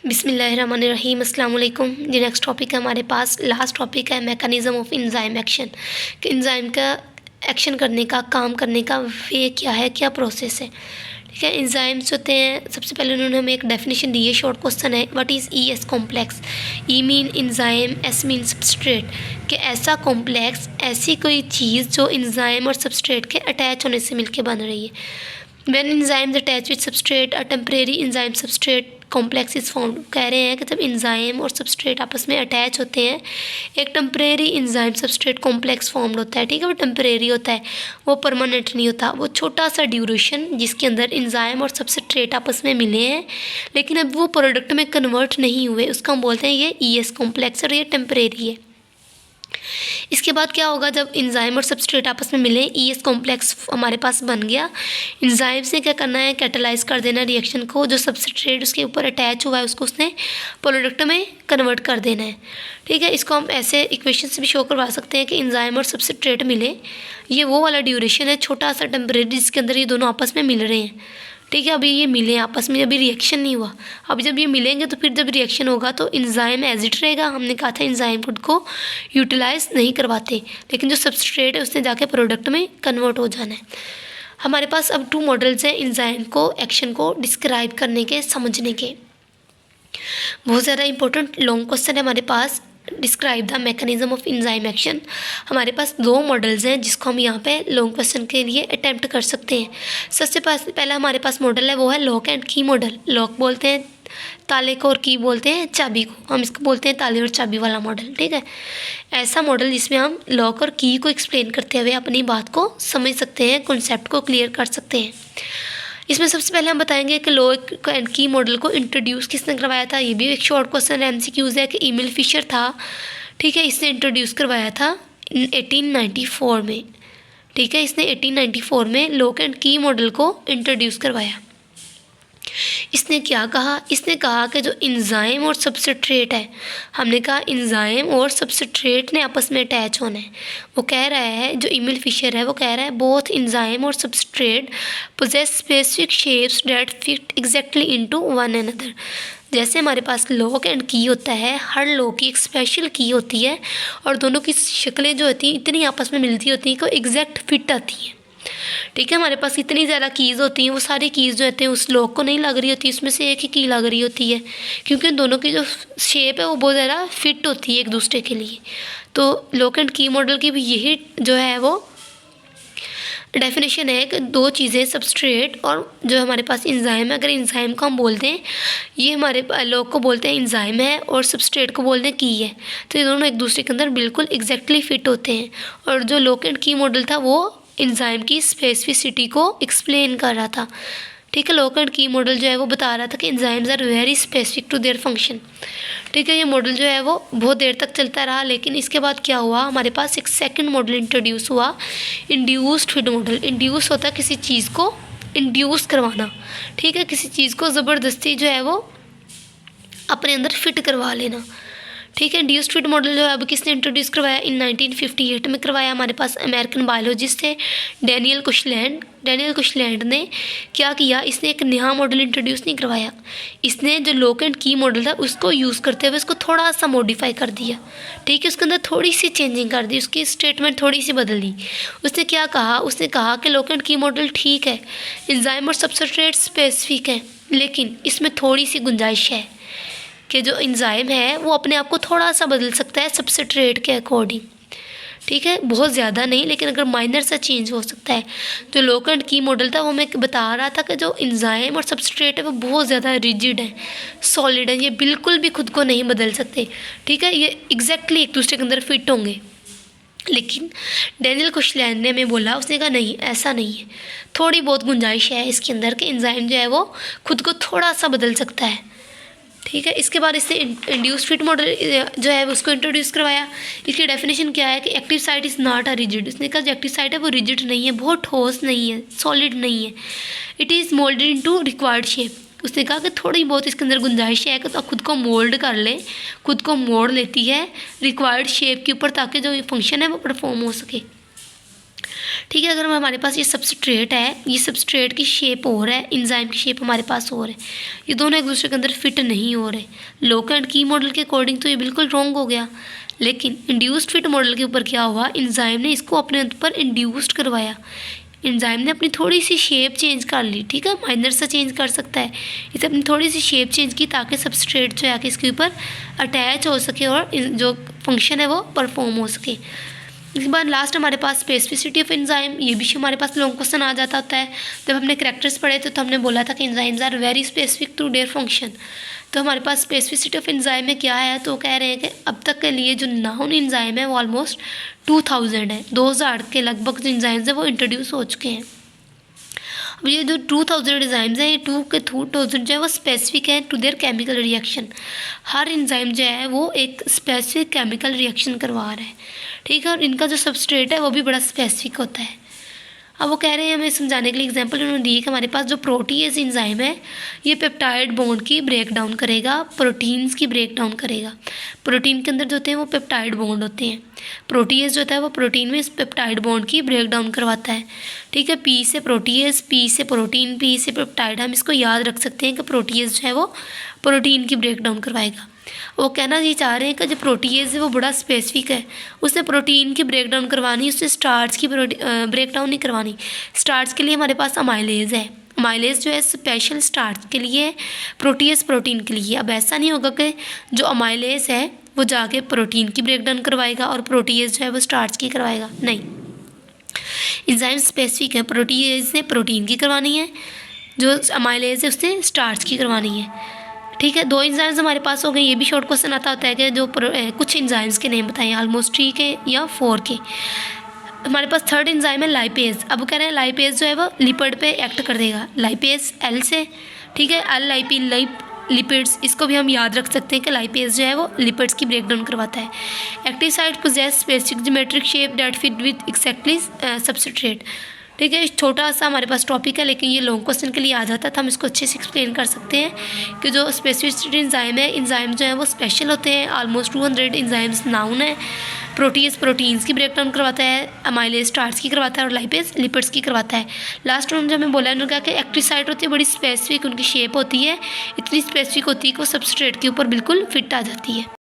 बिस्मिल्लाहिर्रहमानिर्रहीम अस्सलाम वालेकुम। जी नेक्स्ट टॉपिक है हमारे पास, लास्ट टॉपिक है मैकेनिज़्म ऑफ एंजाइम एक्शन कि एंजाइम का एक्शन करने का, काम करने का वे क्या है, क्या प्रोसेस है। ठीक है, एंजाइम्स होते हैं, सबसे पहले उन्होंने हमें एक डेफिनेशन दी है, शॉर्ट क्वेश्चन है, what is E S complex. E mean enzyme, S mean substrate, कि ऐसा कॉम्प्लेक्स, ऐसी कोई चीज़ जो एंजाइम और सबस्ट्रेट के अटैच होने से मिलके बन रही है। When enzymes attach with substrate, a temporary enzyme substrate complex is formed। कह रहे हैं कि जब एंजाइम और सबस्ट्रेट आपस में अटैच होते हैं, एक temporary enzyme substrate complex formed होता है। ठीक है, वो टेम्परेरी होता है, वो परमानेंट नहीं होता। वो छोटा सा ड्यूरेशन जिसके अंदर एंजाइम और सबस्ट्रेट आपस में मिले हैं, लेकिन अब वो प्रोडक्ट में कन्वर्ट नहीं हुए, उसका हम बोलते हैं ये ई एस कॉम्प्लेक्स, और ये टेम्परेरी है। इसके बाद क्या होगा, जब एंजाइम और सबस्ट्रेट आपस में मिले, ई एस कॉम्प्लेक्स हमारे पास बन गया। एंजाइम से क्या करना है, कैटालाइज कर देना रिएक्शन को, जो सबस्ट्रेट उसके ऊपर अटैच हुआ है उसको उसने प्रोडक्ट में कन्वर्ट कर देना है। ठीक है, इसको हम ऐसे इक्वेशन से भी शो करवा सकते हैं कि एंजाइम और सबस्ट्रेट मिले, ये वो वाला ड्यूरेशन है, छोटा सा टेम्परेरी, जिसके अंदर ये दोनों आपस में मिल रहे हैं। ठीक है, अभी ये मिले आपस में, अभी रिएक्शन नहीं हुआ। अब जब ये मिलेंगे तो फिर जब रिएक्शन होगा तो एंजाइम एज इट रहेगा। हमने कहा था एंजाइम खुद को यूटिलाइज नहीं करवाते, लेकिन जो सबस्ट्रेट है उसने जाके प्रोडक्ट में कन्वर्ट हो जाना है। हमारे पास अब 2 मॉडल्स हैं एंजाइम को, एक्शन को डिस्क्राइब करने के, समझने के। बहुत ज़्यादा इंपॉर्टेंट लॉन्ग क्वेश्चन है हमारे पास, describe the mechanism of enzyme action. हमारे पास 2 मॉडल्स हैं जिसको हम यहाँ पे लॉन्ग क्वेश्चन के लिए अटैम्प्ट कर सकते हैं। सबसे पहला हमारे पास मॉडल है, वो है लॉक एंड की मॉडल। लॉक बोलते हैं ताले को और की बोलते हैं चाबी को, हम इसको बोलते हैं ताले और चाबी वाला मॉडल। ठीक है, ऐसा मॉडल जिसमें हम लॉक और की को एक्सप्लेन करते हुए अपनी बात को समझ सकते हैं, कॉन्सेप्ट को क्लियर कर सकते हैं। इसमें सबसे पहले हम बताएंगे कि लॉक एंड की मॉडल को इंट्रोड्यूस किसने करवाया था। ये भी एक शॉर्ट क्वेश्चन एमसीक्यूज है कि ईमेल फिशर था। ठीक है, इसने इंट्रोड्यूस करवाया था 1894 में। ठीक है, इसने 1894 में लॉक एंड की मॉडल को इंट्रोड्यूस करवाया। इसने क्या कहा, इसने कहा कि जो एंजाइम और सबस्ट्रेट है, हमने कहा एंजाइम और सबस्ट्रेट ने आपस में अटैच होना है। वो कह रहा है, जो ईमेल फिशर है वो कह रहा है, बोथ एंजाइम और substrate possess specific shapes that fit exactly into one another. जैसे हमारे पास लॉक एंड की होता है, हर लॉक की एक स्पेशल की होती है और दोनों की शक्लें जो होती हैं इतनी आपस में मिलती होती हैं कि एग्जैक्ट फिट आती हैं। ठीक है, हमारे पास इतनी ज़्यादा कीज़ होती हैं, वो सारी कीज़ जो होते हैं उस लॉक को नहीं लग रही होती, उसमें से एक ही की लग रही होती है, क्योंकि उन दोनों की जो शेप है वो बहुत ज़्यादा फिट होती है एक दूसरे के लिए। तो लॉक एंड की मॉडल की भी यही जो है वो डेफिनेशन है कि 2 चीज़ें, सबस्ट्रेट और जो हमारे पास एंजाइम है, अगर एंजाइम को हम बोलते हैं, ये हमारे लॉक को बोलते हैं एंजाइम है और सबस्ट्रेट को बोलते हैं की है, तो ये दोनों एक दूसरे के अंदर बिल्कुल एग्जैक्टली फिट होते हैं। और जो लॉक एंड की मॉडल था वो एंजाइम की स्पेसिफिसिटी को एक्सप्लेन कर रहा था। ठीक है, लॉक एंड की मॉडल जो है वो बता रहा था कि enzymes are very specific to their function. ठीक है, ये मॉडल जो है वो बहुत देर तक चलता रहा, लेकिन इसके बाद क्या हुआ, हमारे पास एक सेकंड मॉडल इंट्रोड्यूस हुआ, इंड्यूस्ड फिट मॉडल। इंड्यूस होता है किसी चीज़ को इंड्यूस करवाना। ठीक है, किसी चीज़ को ज़बरदस्ती जो है वो अपने अंदर फिट करवा लेना। ठीक है, इंड्यूस्ड फिट मॉडल जो है अब किसने इंट्रोड्यूस करवाया, इन 1958 में करवाया। हमारे पास अमेरिकन बायोलॉजिस्ट थे डैनियल कुशलैंड। डैनियल कुशलैंड ने क्या किया, इसने एक नया मॉडल इंट्रोड्यूस नहीं करवाया, इसने जो लॉक एंड की मॉडल था उसको यूज़ करते हुए उसको थोड़ा सा मॉडिफाई कर दिया। ठीक है, उसके अंदर थोड़ी सी चेंजिंग कर दी, उसकी स्टेटमेंट थोड़ी सी बदल दी। उसने क्या कहा, उसने कहा कि लॉक एंड की मॉडल ठीक है, एंजाइम और सबस्ट्रेट स्पेसिफिक है, लेकिन इसमें थोड़ी सी गुंजाइश है कि जो एंजाइम है वो अपने आप को थोड़ा सा बदल सकता है सबस्ट्रेट के अकॉर्डिंग। ठीक है, बहुत ज़्यादा नहीं, लेकिन अगर माइनर सा चेंज हो सकता है। जो लॉक एंड की मॉडल था वो मैं बता रहा था कि जो एंजाइम और सबस्ट्रेट है वो बहुत ज़्यादा रिजिड है, सॉलिड है, ये बिल्कुल भी खुद को नहीं बदल सकते। ठीक है, ये एग्जैक्टली एक दूसरे के अंदर फिट होंगे। लेकिन डैनियल कुशलैंड ने हमें बोला, उसने कहा नहीं, ऐसा नहीं है, थोड़ी बहुत गुंजाइश है इसके अंदर कि एंजाइम जो है वो खुद को थोड़ा सा बदल सकता है। ठीक है, इसके बाद इससे इंड्यूस्ड फिट मॉडल जो है उसको इंट्रोड्यूस करवाया। इसकी डेफिनेशन क्या है कि active site is not a rigid. इसने कहा जो एक्टिव साइट है वो रिजिड नहीं है, बहुत ठोस नहीं है, सॉलिड नहीं है, it is moulded into required shape. उसने कहा कि थोड़ी बहुत इसके अंदर गुंजाइश है कि तो खुद को मोल्ड कर ले, खुद को मोड़ लेती है रिक्वायर्ड शेप के ऊपर, ताकि जो फंक्शन है वो परफॉर्म हो सके। ठीक है। अगर हमारे पास ये सबस्ट्रेट है, ये सबस्ट्रेट की शेप और है, एंजाइम की शेप हमारे पास और है, ये दोनों एक दूसरे के अंदर फिट नहीं हो रहे। लोक एंड की मॉडल के अकॉर्डिंग तो ये बिल्कुल रॉन्ग हो गया, लेकिन इंड्यूस्ड फिट मॉडल के ऊपर क्या हुआ, एंजाइम ने इसको अपने ऊपर इंड्यूस्ड करवाया। एंजाइम ने अपनी थोड़ी सी शेप चेंज कर ली, ठीक है, माइनर सा चेंज कर सकता है, इसे अपनी थोड़ी सी शेप चेंज की ताकि सबस्ट्रेट जो है कि इसके ऊपर अटैच हो सके और जो फंक्शन है वो परफॉर्म हो सके। इसके बाद लास्ट हमारे पास स्पेसिफिसिटी ऑफ एंजाइम, ये भी हमारे पास लॉन्ग क्वेश्चन आ जाता होता है। जब हमने कैरेक्टर्स पढ़े थे तो हमने बोला था कि enzymes are very specific to their function. तो हमारे पास स्पेसिफिसिटी ऑफ एंजाइम में क्या है, तो कह रहे हैं कि अब तक के लिए जो नाउन एंजाइम है वो ऑलमोस्ट 2000 है, 2000 के लगभग जो एंजाइम्स हैं वो इंट्रोड्यूस हो चुके हैं। अब ये जो 2000 एंजाइम्स हैं, ये 2000 जो है वो स्पेसिफिक है टू देयर केमिकल रिएक्शन। हर एंजाइम जो है वो एक स्पेसिफिक केमिकल रिएक्शन करवा रहा है, ठीक है, और इनका जो सबस्ट्रेट है वो भी बड़ा स्पेसिफिक होता है। अब वो कह रहे हैं, हमें समझाने के लिए एग्जांपल उन्होंने दी है कि हमारे पास जो प्रोटीएज एंजाइम है ये पेप्टाइड बॉन्ड की ब्रेक डाउन करेगा, प्रोटीन्स की ब्रेक डाउन करेगा। प्रोटीन के अंदर जो होते हैं वो पेप्टाइड बॉन्ड होते हैं, प्रोटीएज जो होता है वो प्रोटीन में इस पेप्टाइड बॉन्ड की ब्रेक डाउन करवाता है, ठीक है। पी से प्रोटीएज, पी से प्रोटीन, पी से पेप्टाइड, हम इसको याद रख सकते हैं कि प्रोटीएज जो है वो प्रोटीन की ब्रेक डाउन करवाएगा। वो कहना ये चाह रहे हैं कि जो प्रोटीएज है वो बड़ा स्पेसिफिक है, उसने प्रोटीन की ब्रेक डाउन करवानी, उसने स्टार्च की ब्रेक डाउन नहीं करवानी। स्टार्च के लिए हमारे पास अमाइलेज है, अमाइलेज जो है स्पेशल स्टार्च के लिए है, प्रोटीएज प्रोटीन के लिए। अब ऐसा नहीं होगा कि जो अमाइलेज है वो जाके प्रोटीन की ब्रेक डाउन करवाएगा और प्रोटीएज जो है वो स्टार्च की करवाएगा, नहीं। एंजाइम स्पेसिफिक है, प्रोटीएज ने प्रोटीन की करवानी है, जो अमाइलेज है उसने स्टार्च की करवानी है, ठीक है। 2 एंजाइम्स हमारे पास हो गए। ये भी शॉर्ट क्वेश्चन आता होता है कि जो कुछ एंजाइम्स के नेम बताएं, ऑलमोस्ट 3 के या 4 के। हमारे पास थर्ड एंजाइम है लाइपेज। अब कह रहे हैं लाइपेज जो है वो लिपिड पे एक्ट कर देगा, लाइपेज एल से, ठीक है, एल लाइपिन लिपिड्स, इसको भी हम याद रख सकते हैं कि लाइपेज जो है वो लिपिड्स की ब्रेक डाउन करवाता है। Active site possess specific geometric shape that fit with exactly substrate, ठीक है। छोटा सा हमारे पास टॉपिक है, लेकिन ये लॉन्ग क्वेश्चन के लिए आ जाता है, तो हम इसको अच्छे से एक्सप्लेन कर सकते हैं कि जो स्पेसिफिसिटी एंजाइम है, एंजाइम जो है वो स्पेशल होते हैं। ऑलमोस्ट 200 एंजाइम्स नाउन है। प्रोटीज प्रोटीन्स की ब्रेक डाउन करवाता है, अमाइलेज स्टार्च की करवाता है और लाइपेज लिपिड्स की करवाता है। लास्ट में जो हमें बोला उन्होंने कहा कि एक्टिव साइट होती है बड़ी स्पेसिफिक, उनकी शेप होती है इतनी स्पेसिफिक होती है कि वो सबस्ट्रेट के ऊपर बिल्कुल फिट आ जाती है।